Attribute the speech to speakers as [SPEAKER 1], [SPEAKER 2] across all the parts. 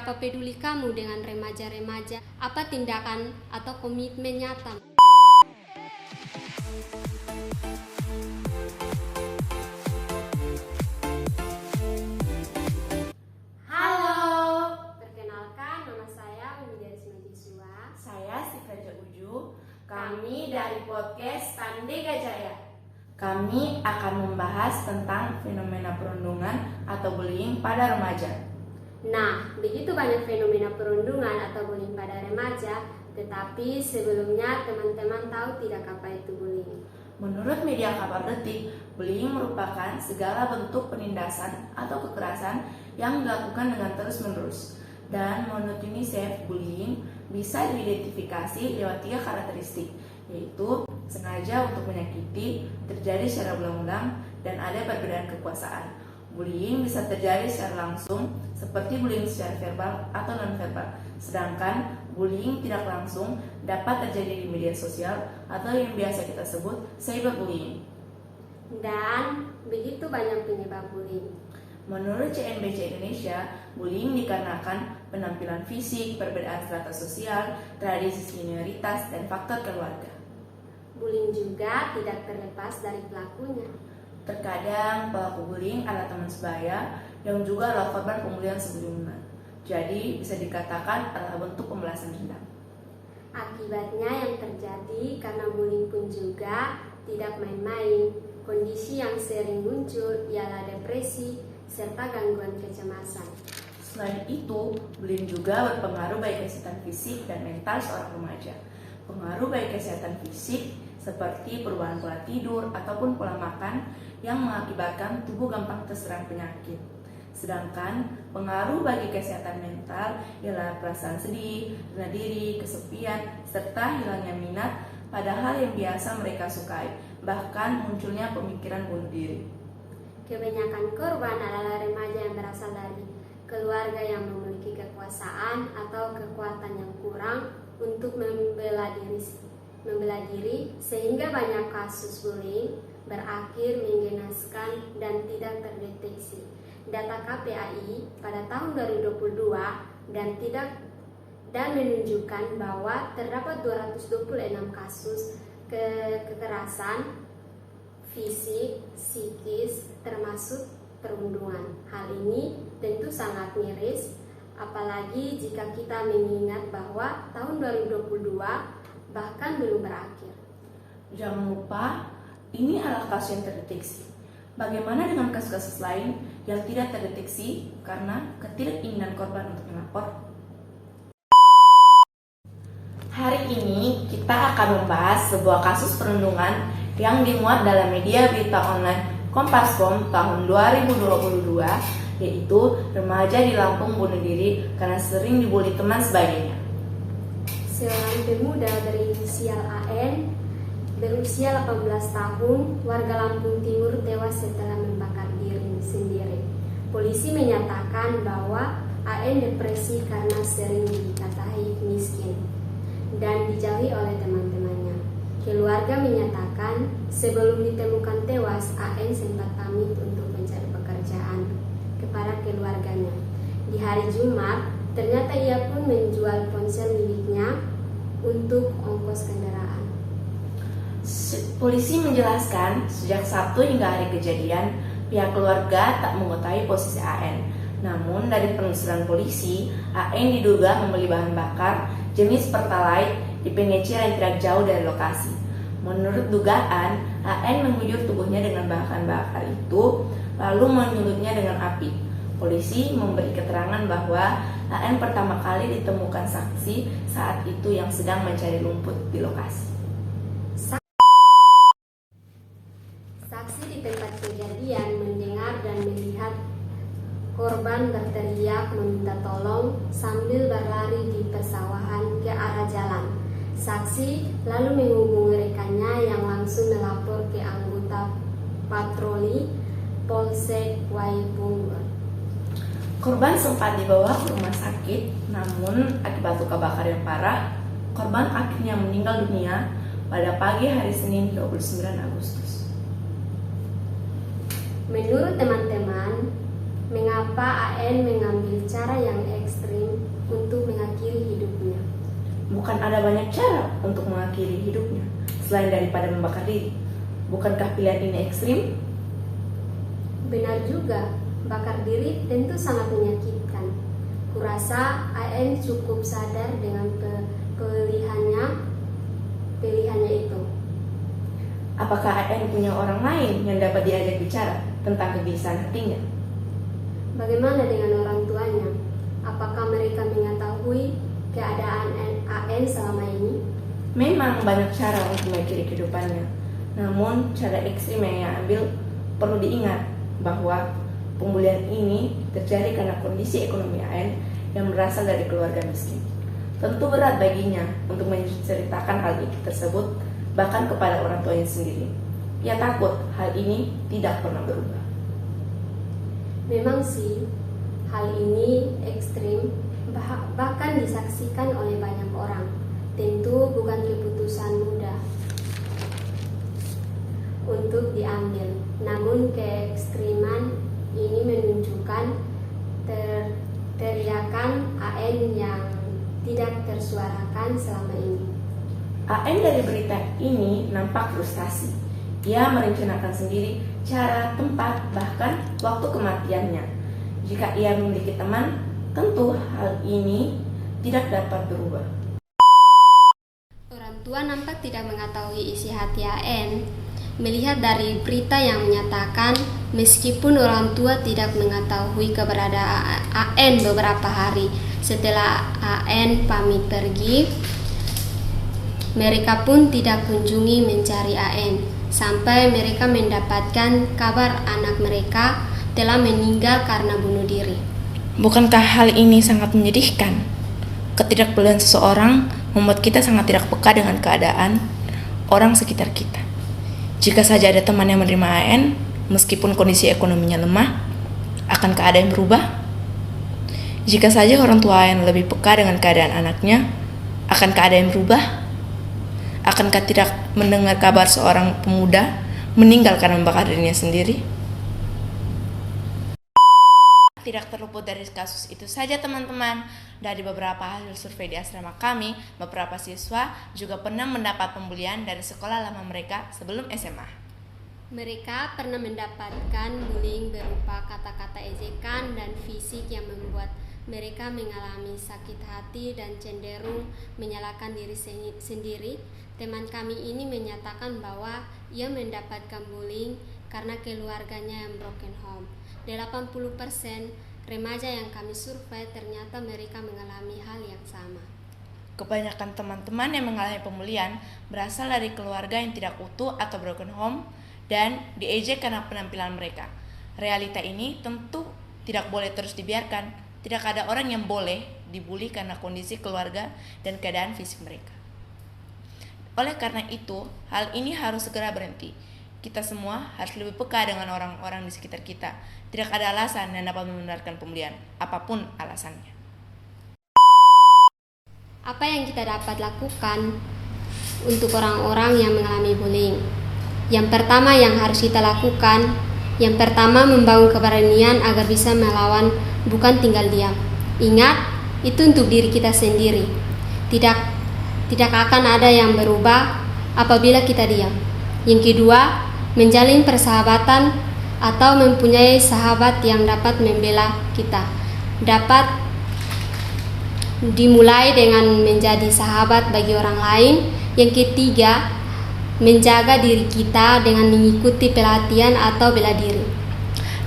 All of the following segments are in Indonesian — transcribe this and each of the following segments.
[SPEAKER 1] Seberapa peduli kamu dengan remaja-remaja? Apa tindakan atau komitmen nyata?
[SPEAKER 2] Halo,
[SPEAKER 1] Perkenalkan, nama saya Umi Derisma Jiswa.
[SPEAKER 2] saya si Raja Uju. Kami dari podcast Tandega Jaya. Kami akan membahas tentang fenomena perundungan atau bullying pada remaja.
[SPEAKER 1] Nah, begitu banyak fenomena perundungan atau bullying pada remaja, tetapi sebelumnya teman-teman tahu tidak apa itu bullying?
[SPEAKER 2] Menurut media kabar detik, bullying merupakan segala bentuk penindasan atau kekerasan yang dilakukan dengan terus-menerus. Dan menurut UNICEF, bullying bisa diidentifikasi lewat 3 karakteristik, yaitu sengaja untuk menyakiti, terjadi secara berulang-ulang, dan ada perbedaan kekuasaan. Bullying bisa terjadi secara langsung, seperti bullying secara verbal atau non-verbal. Sedangkan bullying tidak langsung dapat terjadi di media sosial atau yang biasa kita sebut cyberbullying.
[SPEAKER 1] Dan begitu banyak penyebab bullying.
[SPEAKER 2] Menurut CNBC Indonesia, bullying dikarenakan penampilan fisik, perbedaan strata sosial, tradisi senioritas, dan faktor keluarga.
[SPEAKER 1] Bullying juga tidak terlepas dari pelakunya.
[SPEAKER 2] Terkadang pelaku bullying adalah teman sebaya yang juga adalah korban pembulian sebelumnya. Jadi bisa dikatakan adalah bentuk pembalasan dendam.
[SPEAKER 1] Akibatnya yang terjadi karena bullying pun juga tidak main-main. Kondisi yang sering muncul ialah depresi serta gangguan kecemasan.
[SPEAKER 2] Selain itu, bullying juga berpengaruh baik kesehatan fisik dan mental seorang remaja. Pengaruh baik kesehatan fisik seperti perubahan pola tidur ataupun pola makan yang mengakibatkan tubuh gampang terserang penyakit. Sedangkan pengaruh bagi kesehatan mental ialah perasaan sedih, rendah diri, kesepian, serta hilangnya minat pada hal yang biasa mereka sukai, bahkan munculnya pemikiran bunuh diri.
[SPEAKER 1] Kebanyakan korban adalah remaja yang berasal dari keluarga yang memiliki kekuasaan atau kekuatan yang kurang untuk membela diri sehingga banyak kasus bullying berakhir mengenaskan dan tidak terdeteksi. Data KPAI pada tahun 2022 dan menunjukkan bahwa terdapat 226 kasus kekerasan fisik, psikis, termasuk perundungan. Hal ini tentu sangat miris, apalagi jika kita mengingat bahwa tahun 2022 bahkan belum berakhir.
[SPEAKER 2] Jangan lupa, ini adalah kasus yang terdeteksi. Bagaimana dengan kasus-kasus lain yang tidak terdeteksi karena ketidakinginan korban untuk melapor? Hari ini kita akan membahas sebuah kasus perundungan yang dimuat dalam media berita online Kompas.com tahun 2022, yaitu remaja di Lampung bunuh diri karena sering dibully teman sebagainya.
[SPEAKER 1] Seorang pemuda berinisial AN berusia 18 tahun, warga Lampung Timur tewas setelah membakar diri sendiri. Polisi menyatakan bahwa AN depresi karena sering dikatai miskin dan dijauhi oleh teman-temannya. Keluarga menyatakan sebelum ditemukan tewas, AN sempat pamit untuk mencari pekerjaan kepada keluarganya. Di hari Jumat, ternyata ia pun menjual ponsel miliknya untuk ongkos kendaraan.
[SPEAKER 2] Polisi menjelaskan sejak Sabtu hingga hari kejadian, pihak keluarga tak mengetahui posisi AN. Namun dari penelusuran polisi, AN diduga membeli bahan bakar jenis Pertalite di pengecer yang tidak jauh dari lokasi. Menurut dugaan, AN mengguyur tubuhnya dengan bahan bakar itu, lalu menyulutnya dengan api. Polisi memberi keterangan bahwa AN pertama kali ditemukan saksi saat itu yang sedang mencari lumpur di lokasi.
[SPEAKER 1] Saksi di tempat kejadian mendengar dan melihat korban berteriak meminta tolong sambil berlari di persawahan ke arah jalan. Saksi lalu menghubungi rekannya yang langsung melapor ke anggota patroli Polsek Waipunggur.
[SPEAKER 2] Korban sempat dibawa ke rumah sakit, namun akibat luka bakar yang parah, korban akhirnya meninggal dunia pada pagi hari Senin 29 Agustus.
[SPEAKER 1] Menurut teman-teman, mengapa AN mengambil cara yang ekstrim
[SPEAKER 2] ada banyak cara untuk mengakhiri hidupnya selain daripada membakar diri. Bukankah pilihan ini ekstrim?
[SPEAKER 1] Benar juga, bakar diri tentu sangat menyakitkan. Kurasa AN cukup sadar dengan pilihannya itu.
[SPEAKER 2] Apakah AN punya orang lain yang dapat diajak bicara tentang kegelisahan hatinya?
[SPEAKER 1] Bagaimana dengan orang tuanya? Apakah mereka mengetahui keadaan AN selama ini?
[SPEAKER 2] Memang banyak cara untuk mengakhiri kehidupannya. Namun cara ekstrim yang ia ambil perlu diingat bahwa pembulian ini terjadi karena kondisi ekonomi AN yang berasal dari keluarga miskin. Tentu berat baginya untuk menceritakan hal tersebut bahkan kepada orang tuanya sendiri. Ia takut hal ini tidak pernah berubah.
[SPEAKER 1] Memang sih, hal ini ekstrim, bahkan disaksikan oleh banyak orang. Tentu bukan keputusan mudah untuk diambil. Namun keekstriman ini menunjukkan teriakan AN yang tidak tersuarakan selama ini.
[SPEAKER 2] AN dari berita ini nampak frustasi. Ia merencanakan sendiri cara, tempat, bahkan waktu kematiannya. Jika ia memiliki teman, tentu hal ini tidak dapat berubah.
[SPEAKER 1] Orang tua nampak tidak mengetahui isi hati AN. Melihat dari berita yang menyatakan meskipun orang tua tidak mengetahui keberadaan AN beberapa hari setelah AN pamit pergi, mereka pun tidak kunjungi mencari AN sampai mereka mendapatkan kabar anak mereka telah meninggal karena bunuh diri.
[SPEAKER 2] Bukankah hal ini sangat menyedihkan? Ketidakpedulian seseorang membuat kita sangat tidak peka dengan keadaan orang sekitar kita. Jika saja ada teman yang menerima AN, meskipun kondisi ekonominya lemah, akankah ada yang berubah? Jika saja orang tua AN lebih peka dengan keadaan anaknya, akankah ada yang berubah? Akankah tidak mendengar kabar seorang pemuda meninggal karena membakar dirinya sendiri? Tidak terluput dari kasus itu saja teman-teman. Dari beberapa hasil survei di asrama kami, beberapa siswa juga pernah mendapat pembulian dari sekolah lama mereka sebelum SMA.
[SPEAKER 1] Mereka pernah mendapatkan bullying berupa kata-kata ejekan dan fisik yang membuat mereka mengalami sakit hati dan cenderung menyalahkan diri sendiri. Teman kami ini menyatakan bahwa ia mendapatkan bullying karena keluarganya yang broken home. 80% remaja yang kami survei ternyata mereka mengalami hal yang sama.
[SPEAKER 2] Kebanyakan teman-teman yang mengalami pembulian berasal dari keluarga yang tidak utuh atau broken home dan diejek karena penampilan mereka. Realita ini tentu tidak boleh terus dibiarkan. Tidak ada orang yang boleh dibully karena kondisi keluarga dan keadaan fisik mereka. Oleh karena itu, hal ini harus segera berhenti. Kita semua harus lebih peka dengan orang-orang di sekitar kita. Tidak ada alasan yang dapat membenarkan pembulian, apapun alasannya.
[SPEAKER 1] Apa yang kita dapat lakukan untuk orang-orang yang mengalami bullying? Yang pertama yang harus kita lakukan, membangun keberanian agar bisa melawan, bukan tinggal diam. Ingat, itu untuk diri kita sendiri. Tidak akan ada yang berubah apabila kita diam. Yang kedua, menjalin persahabatan atau mempunyai sahabat yang dapat membela kita. Dapat dimulai dengan menjadi sahabat bagi orang lain. Yang ketiga, menjaga diri kita dengan mengikuti pelatihan atau bela diri.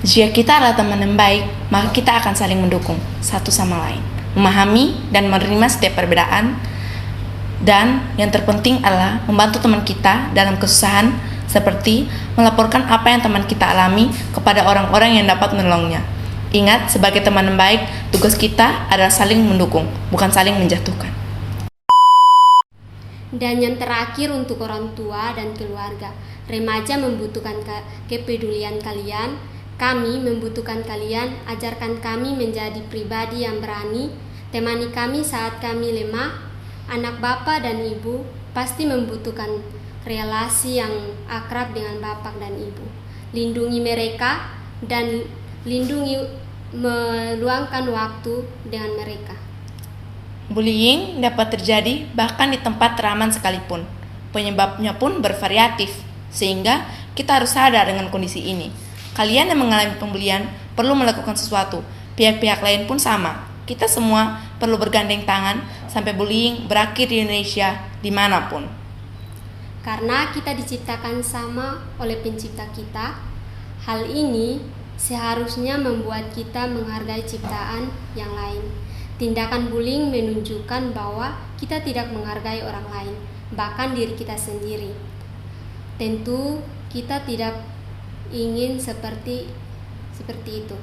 [SPEAKER 2] Jika kita adalah teman yang baik, maka kita akan saling mendukung satu sama lain, memahami dan menerima setiap perbedaan, dan yang terpenting adalah membantu teman kita dalam kesusahan, seperti melaporkan apa yang teman kita alami kepada orang-orang yang dapat menolongnya. Ingat, sebagai teman yang baik, tugas kita adalah saling mendukung, bukan saling menjatuhkan.
[SPEAKER 1] Dan yang terakhir untuk orang tua dan keluarga, remaja membutuhkan kepedulian kalian. Kami membutuhkan kalian. Ajarkan kami menjadi pribadi yang berani. Temani kami saat kami lemah. Anak bapak dan ibu pasti membutuhkan relasi yang akrab dengan bapak dan ibu. Lindungi mereka dan meluangkan waktu dengan mereka.
[SPEAKER 2] Bullying dapat terjadi bahkan di tempat teraman sekalipun. Penyebabnya pun bervariatif, sehingga kita harus sadar dengan kondisi ini. Kalian yang mengalami pembulian perlu melakukan sesuatu. Pihak-pihak lain pun sama. Kita semua perlu bergandeng tangan sampai bullying berakhir di Indonesia dimanapun.
[SPEAKER 1] Karena kita diciptakan sama oleh pencipta kita, hal ini seharusnya membuat kita menghargai ciptaan yang lain. Tindakan bullying menunjukkan bahwa kita tidak menghargai orang lain, bahkan diri kita sendiri. Tentu kita tidak ingin seperti itu.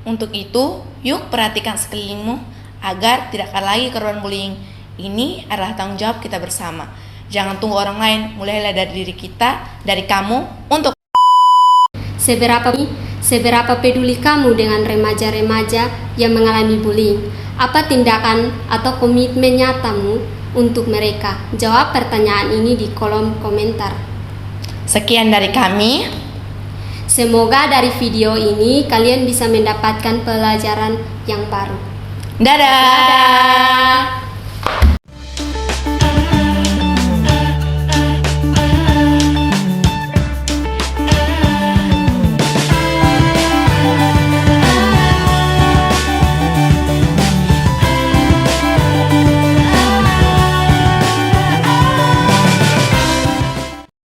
[SPEAKER 2] Untuk itu, yuk perhatikan sekelilingmu agar tidak akan lagi korban bullying. Ini adalah tanggung jawab kita bersama. Jangan tunggu orang lain, mulailah dari diri kita, dari kamu, untuk
[SPEAKER 1] Seberapa peduli kamu dengan remaja-remaja yang mengalami bullying? Apa tindakan atau komitmen nyatamu untuk mereka? Jawab pertanyaan ini di kolom komentar.
[SPEAKER 2] Sekian dari kami.
[SPEAKER 1] Semoga dari video ini kalian bisa mendapatkan pelajaran yang baru.
[SPEAKER 2] Dadah!